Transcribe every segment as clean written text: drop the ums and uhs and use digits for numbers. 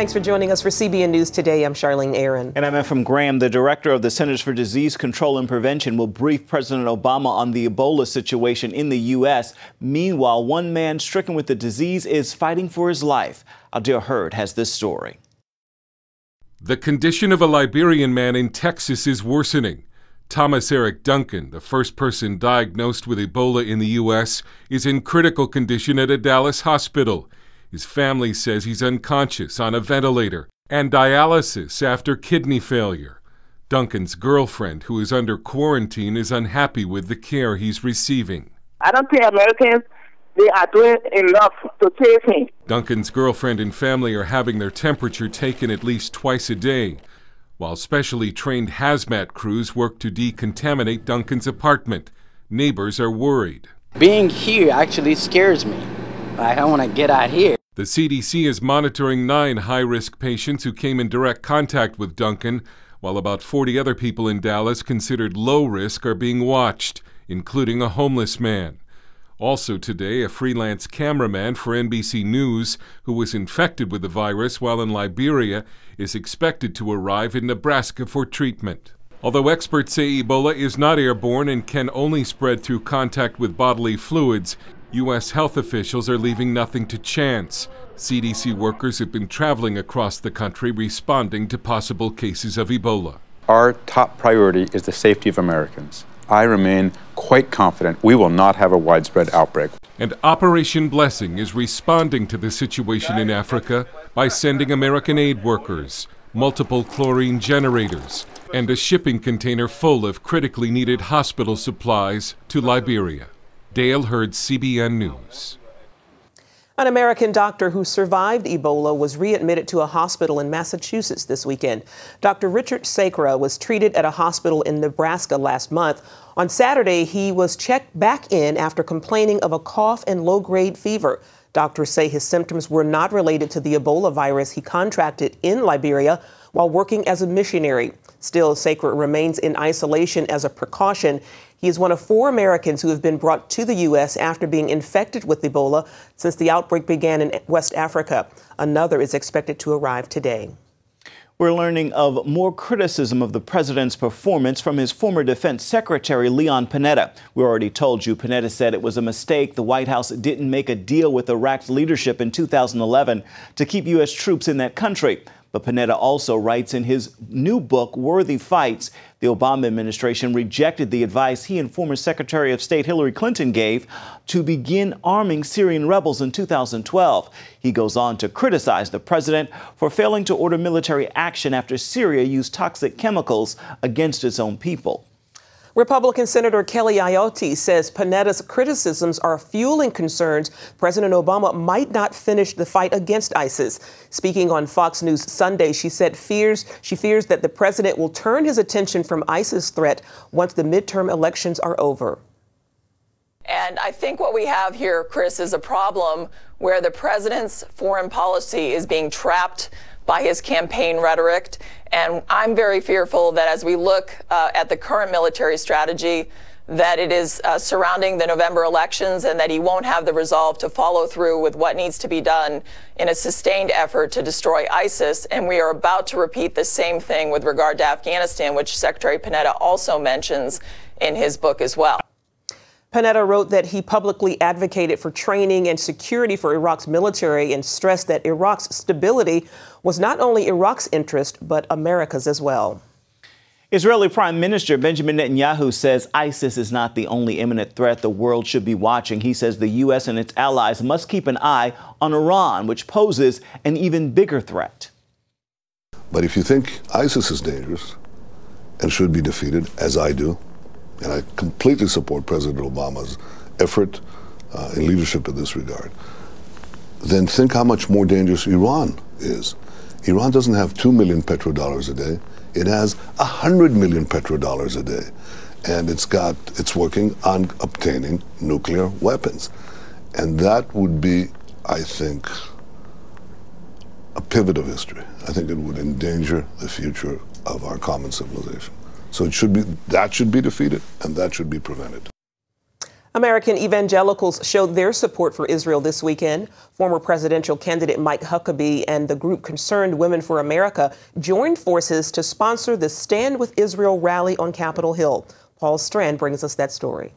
Thanks for joining us for CBN News Today. I'm Charlene Aaron. And I'm Ephraim Graham. The director of the Centers for Disease Control and Prevention will brief President Obama on the Ebola situation in the U.S. Meanwhile, one man stricken with the disease is fighting for his life. Adil Hurd has this story. The condition of a Liberian man in Texas is worsening. Thomas Eric Duncan, the first person diagnosed with Ebola in the U.S., is in critical condition at a Dallas hospital. His family says he's unconscious on a ventilator and dialysis after kidney failure. Duncan's girlfriend, who is under quarantine, is unhappy with the care he's receiving. I don't think Americans, they are doing enough to take him. Duncan's girlfriend and family are having their temperature taken at least twice a day, while specially trained hazmat crews work to decontaminate Duncan's apartment. Neighbors are worried. Being here actually scares me. I don't want to get out here. The CDC is monitoring 9 high-risk patients who came in direct contact with Duncan, while about 40 other people in Dallas considered low risk are being watched, including a homeless man. Also today, a freelance cameraman for NBC News who was infected with the virus while in Liberia is expected to arrive in Nebraska for treatment. Although experts say Ebola is not airborne and can only spread through contact with bodily fluids, U.S. health officials are leaving nothing to chance. CDC workers have been traveling across the country responding to possible cases of Ebola. Our top priority is the safety of Americans. I remain quite confident we will not have a widespread outbreak. And Operation Blessing is responding to the situation in Africa by sending American aid workers, multiple chlorine generators, and a shipping container full of critically needed hospital supplies to Liberia. Dale Hurd, CBN News. An American doctor who survived Ebola was readmitted to a hospital in Massachusetts this weekend. Dr. Richard Sacra was treated at a hospital in Nebraska last month. On Saturday, he was checked back in after complaining of a cough and low-grade fever. Doctors say his symptoms were not related to the Ebola virus he contracted in Liberia while working as a missionary. Still, Sacra remains in isolation as a precaution. He is one of 4 Americans who have been brought to the U.S. after being infected with Ebola since the outbreak began in West Africa. Another is expected to arrive today. We're learning of more criticism of the president's performance from his former defense secretary, Leon Panetta. We already told you Panetta said it was a mistake the White House didn't make a deal with Iraq's leadership in 2011 to keep U.S. troops in that country. But Panetta also writes in his new book, Worthy Fights, the Obama administration rejected the advice he and former Secretary of State Hillary Clinton gave to begin arming Syrian rebels in 2012. He goes on to criticize the president for failing to order military action after Syria used toxic chemicals against its own people. Republican Senator Kelly Ayotte says Panetta's criticisms are fueling concerns President Obama might not finish the fight against ISIS. Speaking on Fox News Sunday, she said she fears that the president will turn his attention from ISIS threat once the midterm elections are over. And I think what we have here, Chris, is a problem where the president's foreign policy is being trapped by his campaign rhetoric. And I'm very fearful that as we look at the current military strategy, that it is surrounding the November elections and that he won't have the resolve to follow through with what needs to be done in a sustained effort to destroy ISIS. And we are about to repeat the same thing with regard to Afghanistan, which Secretary Panetta also mentions in his book as well. Panetta wrote that he publicly advocated for training and security for Iraq's military and stressed that Iraq's stability was not only Iraq's interest, but America's as well. Israeli Prime Minister Benjamin Netanyahu says ISIS is not the only imminent threat the world should be watching. He says the U.S. and its allies must keep an eye on Iran, which poses an even bigger threat. But if you think ISIS is dangerous and should be defeated, as I do, and I completely support President Obama's effort and leadership in this regard, then think how much more dangerous Iran is. Iran doesn't have 2 million petrodollars a day. It has 100 million petrodollars a day. And it's working on obtaining nuclear weapons. And that would be, I think, a pivot of history. I think it would endanger the future of our common civilization. So that should be defeated, and that should be prevented. American evangelicals showed their support for Israel this weekend. Former presidential candidate Mike Huckabee and the group Concerned Women for America joined forces to sponsor the Stand with Israel rally on Capitol Hill. Paul Strand brings us that story.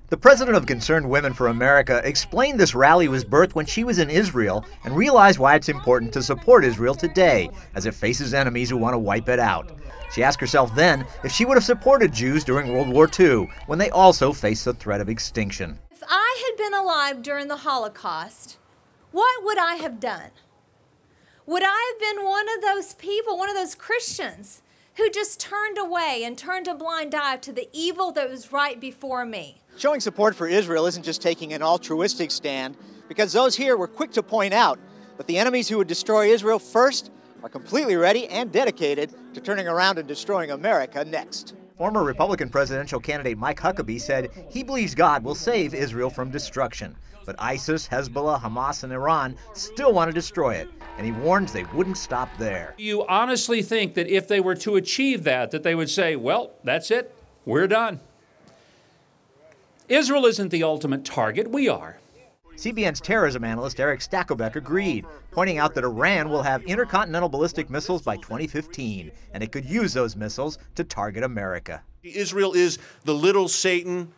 The president of Concerned Women for America explained this rally was birthed when she was in Israel and realized why it's important to support Israel today as it faces enemies who want to wipe it out. She asked herself then if she would have supported Jews during World War II when they also faced the threat of extinction. If I had been alive during the Holocaust, what would I have done? Would I have been one of those people, one of those Christians who just turned away and turned a blind eye to the evil that was right before me? Showing support for Israel isn't just taking an altruistic stand, because those here were quick to point out that the enemies who would destroy Israel first are completely ready and dedicated to turning around and destroying America next. Former Republican presidential candidate Mike Huckabee said he believes God will save Israel from destruction. But ISIS, Hezbollah, Hamas, and Iran still want to destroy it, and he warns they wouldn't stop there. You honestly think that if they were to achieve that they would say, well, that's it, we're done? Israel isn't the ultimate target, we are. CBN's terrorism analyst Eric Stakelbeck agreed, pointing out that Iran will have intercontinental ballistic missiles by 2015, and it could use those missiles to target America. Israel is the little Satan,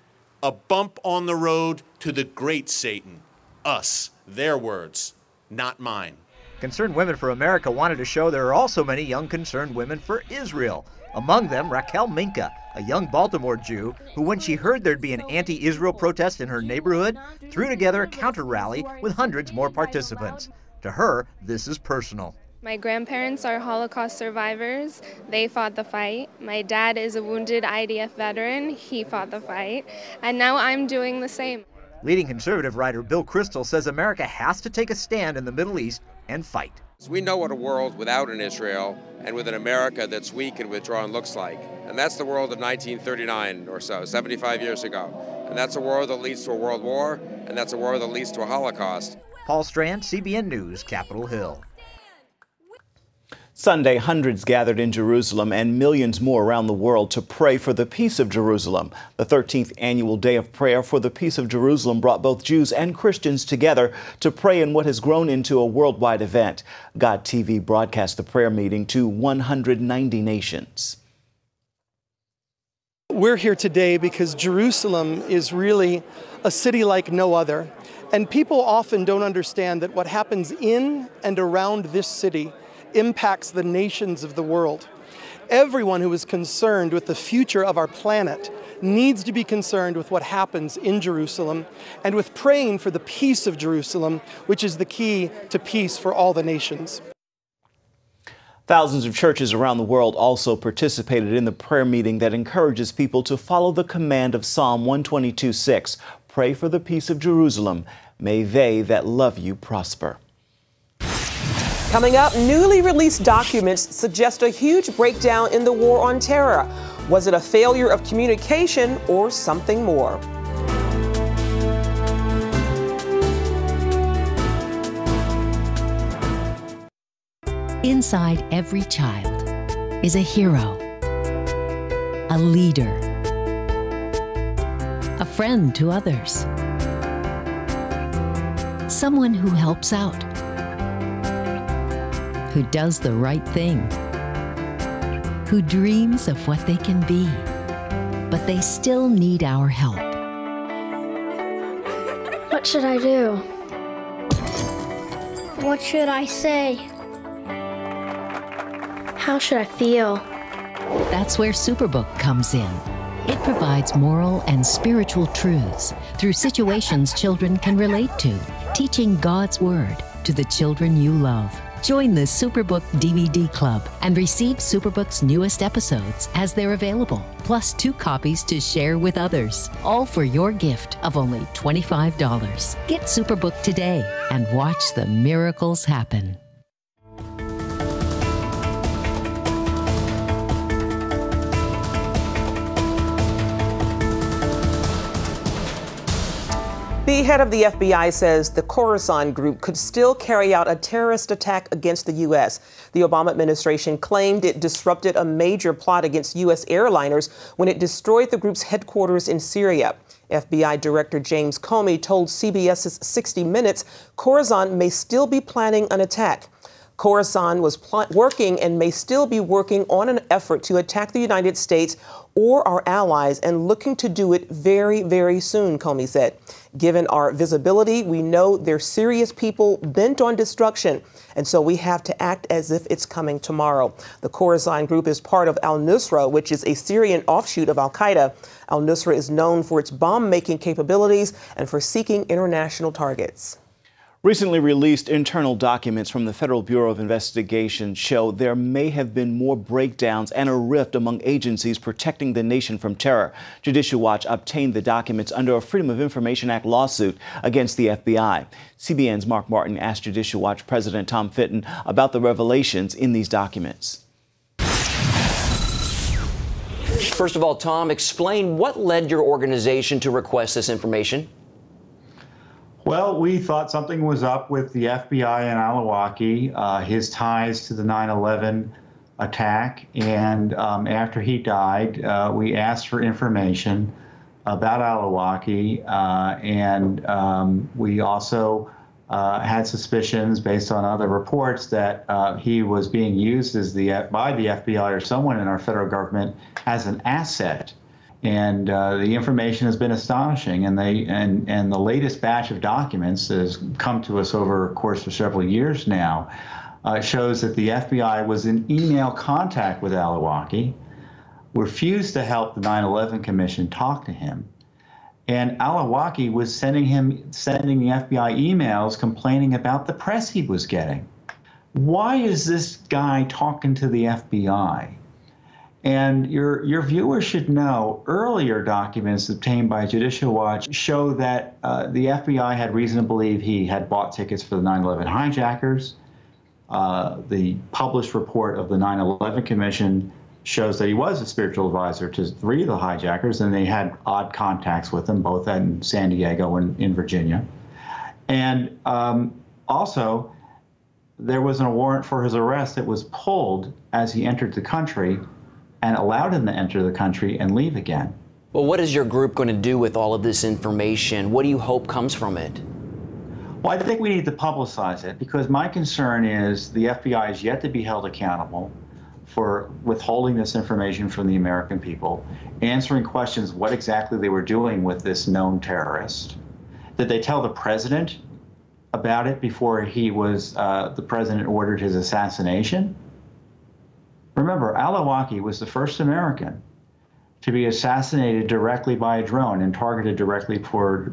a bump on the road to the great Satan. Us, their words, not mine. Concerned Women for America wanted to show there are also many young concerned women for Israel. Among them, Raquel Minka, a young Baltimore Jew who, when she heard there'd be an anti-Israel protest in her neighborhood, threw together a counter-rally with hundreds more participants. To her, this is personal. My grandparents are Holocaust survivors. They fought the fight. My dad is a wounded IDF veteran. He fought the fight. And now I'm doing the same. Leading conservative writer Bill Kristol says America has to take a stand in the Middle East and fight. We know what a world without an Israel and with an America that's weak and withdrawn looks like. And that's the world of 1939 or so, 75 years ago. And that's a war that leads to a world war, and that's a war that leads to a Holocaust. Paul Strand, CBN News, Capitol Hill. Sunday, hundreds gathered in Jerusalem and millions more around the world to pray for the peace of Jerusalem. The 13th annual Day of Prayer for the Peace of Jerusalem brought both Jews and Christians together to pray in what has grown into a worldwide event. God TV broadcast the prayer meeting to 190 nations. We're here today because Jerusalem is really a city like no other. And people often don't understand that what happens in and around this city impacts the nations of the world. Everyone who is concerned with the future of our planet needs to be concerned with what happens in Jerusalem and with praying for the peace of Jerusalem, which is the key to peace for all the nations. Thousands of churches around the world also participated in the prayer meeting that encourages people to follow the command of Psalm 122:6. Pray for the peace of Jerusalem. May they that love you prosper. Coming up, newly released documents suggest a huge breakdown in the war on terror. Was it a failure of communication or something more? Inside every child is a hero, a leader, a friend to others, someone who helps out, who does the right thing, who dreams of what they can be, but they still need our help. What should I do? What should I say? How should I feel? That's where Superbook comes in. It provides moral and spiritual truths through situations children can relate to, teaching God's Word to the children you love. Join the Superbook DVD Club and receive Superbook's newest episodes as they're available, plus 2 copies to share with others, all for your gift of only $25. Get Superbook today and watch the miracles happen. The head of the FBI says the Khorasan group could still carry out a terrorist attack against the U.S. The Obama administration claimed it disrupted a major plot against U.S. airliners when it destroyed the group's headquarters in Syria. FBI Director James Comey told CBS's 60 Minutes Khorasan may still be planning an attack. Khorasan was working and may still be working on an effort to attack the United States or our allies and looking to do it very, very soon, Comey said. Given our visibility, we know they're serious people bent on destruction, and so we have to act as if it's coming tomorrow. The Khorasan group is part of al-Nusra, which is a Syrian offshoot of al-Qaeda. Al-Nusra is known for its bomb-making capabilities and for seeking international targets. Recently released internal documents from the Federal Bureau of Investigation show there may have been more breakdowns and a rift among agencies protecting the nation from terror. Judicial Watch obtained the documents under a Freedom of Information Act lawsuit against the FBI. CBN's Mark Martin asked Judicial Watch President Tom Fitton about the revelations in these documents. First of all, Tom, explain what led your organization to request this information. Well, we thought something was up with the FBI in Al-Awlaki, his ties to the 9/11 attack, and after he died, we asked for information about Al-Awlaki, and we also had suspicions based on other reports that he was being used as by the FBI or someone in our federal government as an asset. And the information has been astonishing, and the latest batch of documents that has come to us over a course of several years now shows that the FBI was in email contact with Al-Awlaki, refused to help the 9/11 Commission talk to him, and Al-Awlaki was sending the FBI emails complaining about the press he was getting. Why is this guy talking to the FBI? And your viewers should know earlier documents obtained by Judicial Watch show that the FBI had reason to believe he had bought tickets for the 9/11 hijackers. The published report of the 9/11 Commission shows that he was a spiritual advisor to 3 of the hijackers, and they had odd contacts with them, both in San Diego and in Virginia. And also, there was a warrant for his arrest that was pulled as he entered the country and allowed him to enter the country and leave again. Well, what is your group going to do with all of this information? What do you hope comes from it? Well, I think we need to publicize it, because my concern is the FBI is yet to be held accountable for withholding this information from the American people, answering questions what exactly they were doing with this known terrorist. Did they tell the president about it before the president ordered his assassination? Remember, Al-Awlaki was the first American to be assassinated directly by a drone and targeted directly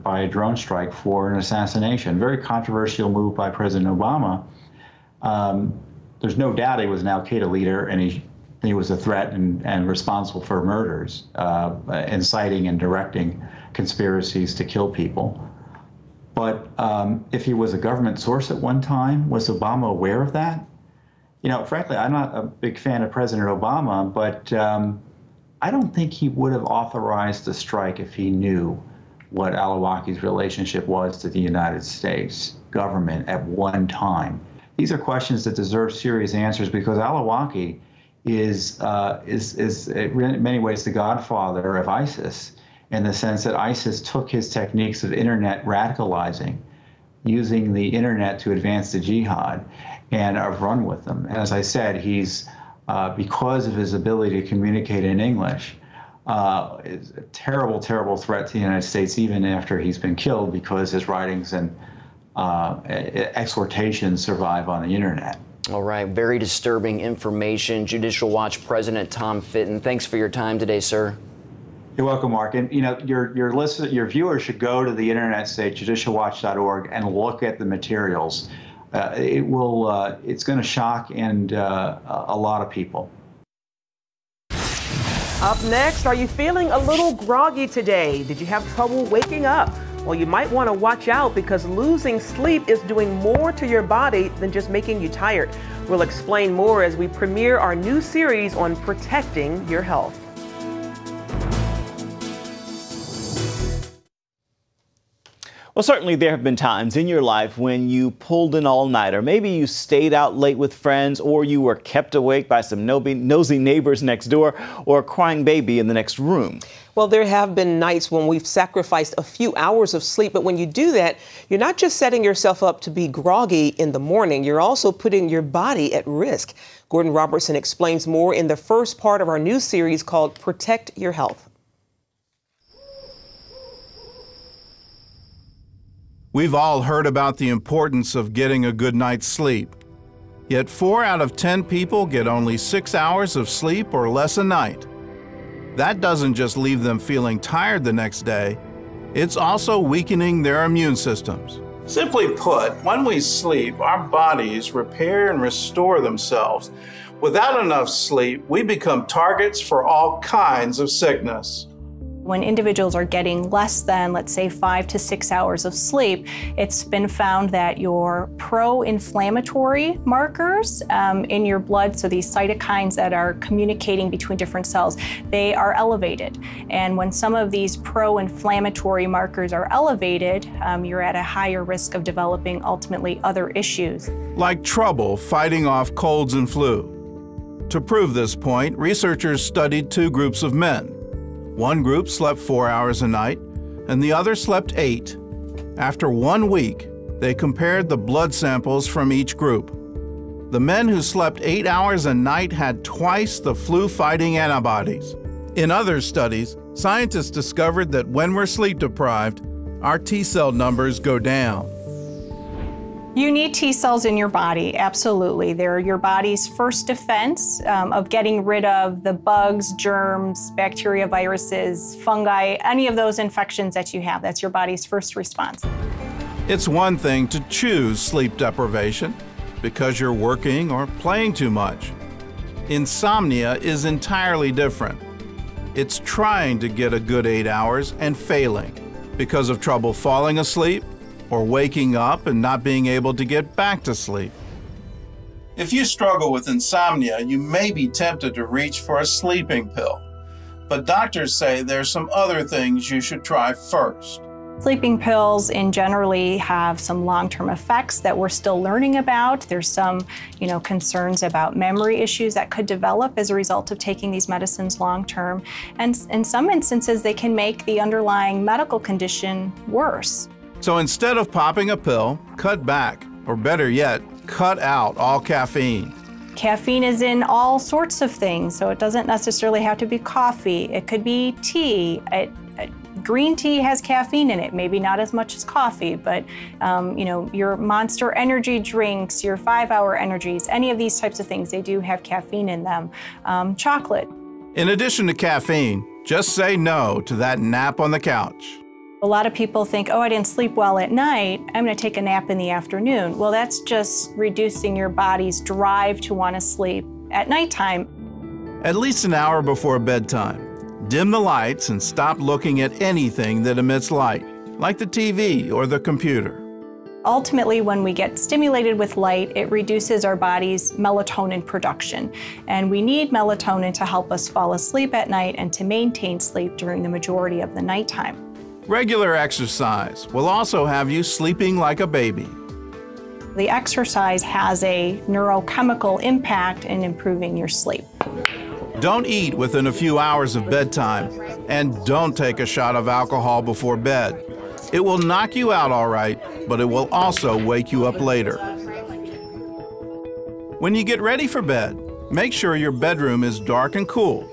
by a drone strike for an assassination. Very controversial move by President Obama. There's no doubt he was an al-Qaeda leader, and he was a threat and responsible for murders, inciting and directing conspiracies to kill people. But if he was a government source at one time, was Obama aware of that? You know, frankly, I'm not a big fan of President Obama, but I don't think he would have authorized the strike if he knew what Al-Awlaki's relationship was to the United States government at one time. These are questions that deserve serious answers, because Al-Awlaki is in many ways the godfather of ISIS, in the sense that ISIS took his techniques of internet radicalizing, using the internet to advance the jihad, and have run with them. And as I said, he's, because of his ability to communicate in English, is a terrible, terrible threat to the United States, even after he's been killed, because his writings and exhortations survive on the internet. All right, very disturbing information. Judicial Watch President Tom Fitton, thanks for your time today, sir. You're welcome, Mark. And you know, your viewers should go to the internet site judicialwatch.org and look at the materials. It's going to shock a lot of people. Up next, are you feeling a little groggy today? Did you have trouble waking up? Well, you might want to watch out, because losing sleep is doing more to your body than just making you tired. We'll explain more as we premiere our new series on protecting your health. Well, certainly there have been times in your life when you pulled an all-nighter. Maybe you stayed out late with friends, or you were kept awake by some nosy neighbors next door, or a crying baby in the next room. Well, there have been nights when we've sacrificed a few hours of sleep, but when you do that, you're not just setting yourself up to be groggy in the morning, you're also putting your body at risk. Gordon Robertson explains more in the first part of our new series called Protect Your Health. We've all heard about the importance of getting a good night's sleep. Yet 4 out of 10 people get only 6 hours of sleep or less a night. That doesn't just leave them feeling tired the next day, it's also weakening their immune systems. Simply put, when we sleep, our bodies repair and restore themselves. Without enough sleep, we become targets for all kinds of sickness. When individuals are getting less than, let's say, 5 to 6 hours of sleep, it's been found that your pro-inflammatory markers in your blood, so these cytokines that are communicating between different cells, they are elevated. And when some of these pro-inflammatory markers are elevated, you're at a higher risk of developing ultimately other issues. Like trouble fighting off colds and flu. To prove this point, researchers studied 2 groups of men. One group slept 4 hours a night, and the other slept 8. After 1 week, they compared the blood samples from each group. The men who slept 8 hours a night had twice the flu-fighting antibodies. In other studies, scientists discovered that when we're sleep deprived, our T-cell numbers go down. You need T cells in your body, absolutely. They're your body's first defense of getting rid of the bugs, germs, bacteria, viruses, fungi, any of those infections that you have. That's your body's first response. It's one thing to choose sleep deprivation because you're working or playing too much. Insomnia is entirely different. It's trying to get a good 8 hours and failing because of trouble falling asleep, or waking up and not being able to get back to sleep. If you struggle with insomnia, you may be tempted to reach for a sleeping pill. But doctors say there's some other things you should try first. Sleeping pills generally have some long-term effects that we're still learning about. There's some, concerns about memory issues that could develop as a result of taking these medicines long-term. And in some instances, they can make the underlying medical condition worse. So instead of popping a pill, cut back, or better yet, cut out all caffeine. Caffeine is in all sorts of things, so it doesn't necessarily have to be coffee. It could be tea. Green tea has caffeine in it, maybe not as much as coffee, but your Monster energy drinks, your 5-hour energies, any of these types of things, they do have caffeine in them. Chocolate. In addition to caffeine, just say no to that nap on the couch. A lot of people think, oh, I didn't sleep well at night, I'm going to take a nap in the afternoon. Well, that's just reducing your body's drive to want to sleep at nighttime. At least an hour before bedtime, dim the lights and stop looking at anything that emits light, like the TV or the computer. Ultimately, when we get stimulated with light, it reduces our body's melatonin production. And we need melatonin to help us fall asleep at night and to maintain sleep during the majority of the nighttime. Regular exercise will also have you sleeping like a baby. The exercise has a neurochemical impact in improving your sleep. Don't eat within a few hours of bedtime, and don't take a shot of alcohol before bed. It will knock you out all right, but it will also wake you up later. When you get ready for bed, make sure your bedroom is dark and cool.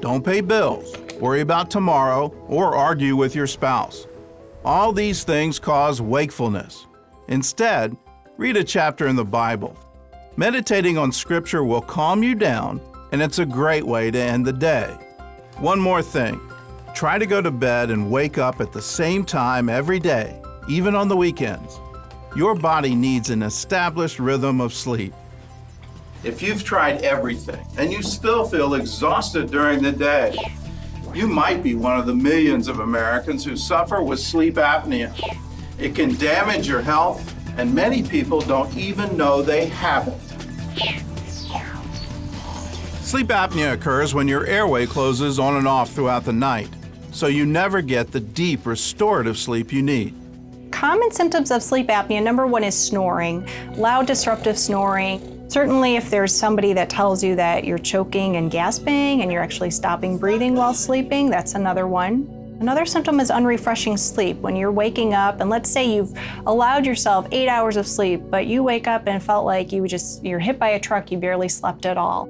Don't pay bills, worry about tomorrow, or argue with your spouse. All these things cause wakefulness. Instead, read a chapter in the Bible. Meditating on Scripture will calm you down, and it's a great way to end the day. One more thing, try to go to bed and wake up at the same time every day, even on the weekends. Your body needs an established rhythm of sleep. If you've tried everything and you still feel exhausted during the day, you might be one of the millions of Americans who suffer with sleep apnea. It can damage your health, and many people don't even know they have it. Sleep apnea occurs when your airway closes on and off throughout the night, so you never get the deep restorative sleep you need. common symptoms of sleep apnea, number one is snoring, loud disruptive snoring. Certainly if there's somebody that tells you that you're choking and gasping and you're actually stopping breathing while sleeping, that's another one. Another symptom is unrefreshing sleep. When you're waking up, and let's say you've allowed yourself 8 hours of sleep, but you wake up and felt like you're hit by a truck, you barely slept at all.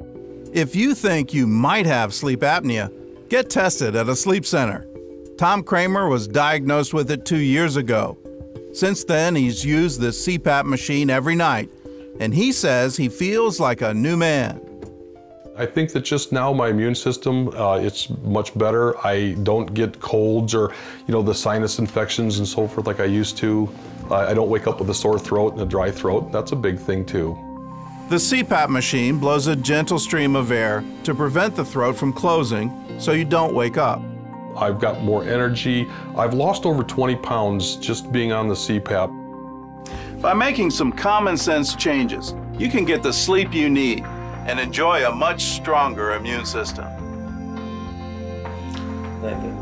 If you think you might have sleep apnea, get tested at a sleep center. Tom Kramer was diagnosed with it 2 years ago. Since then, he's used the CPAP machine every night, and he says he feels like a new man. I think that just now my immune system, it's much better. I don't get colds or, the sinus infections and so forth like I used to. I don't wake up with a sore throat and a dry throat. That's a big thing too. The CPAP machine blows a gentle stream of air to prevent the throat from closing so you don't wake up. I've got more energy. I've lost over 20 pounds just being on the CPAP. By making some common sense changes, you can get the sleep you need and enjoy a much stronger immune system. Thank you.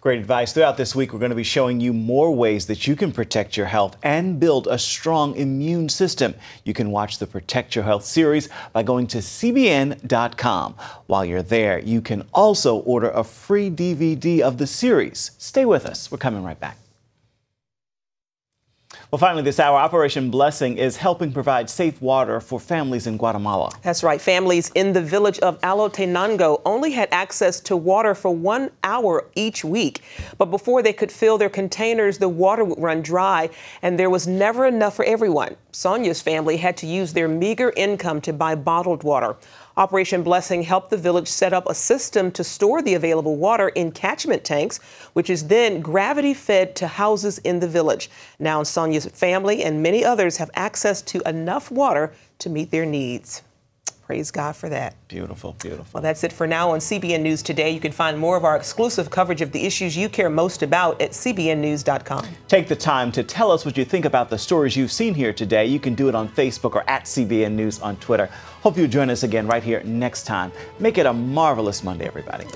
Great advice. Throughout this week, we're going to be showing you more ways that you can protect your health and build a strong immune system. You can watch the Protect Your Health series by going to CBN.com. While you're there, you can also order a free DVD of the series. Stay with us. We're coming right back. Well, finally this hour, Operation Blessing is helping provide safe water for families in Guatemala. That's right. Families in the village of Alotenango only had access to water for 1 hour each week. But before they could fill their containers, the water would run dry, and there was never enough for everyone. Sonia's family had to use their meager income to buy bottled water. Operation Blessing helped the village set up a system to store the available water in catchment tanks, which is then gravity fed to houses in the village. Now Sonia's family and many others have access to enough water to meet their needs. Praise God for that. Beautiful, beautiful. Well, that's it for now on CBN News Today. You can find more of our exclusive coverage of the issues you care most about at cbnnews.com. Take the time to tell us what you think about the stories you've seen here today. You can do it on Facebook or at CBN News on Twitter. Hope you join us again right here next time. Make it a marvelous Monday, everybody.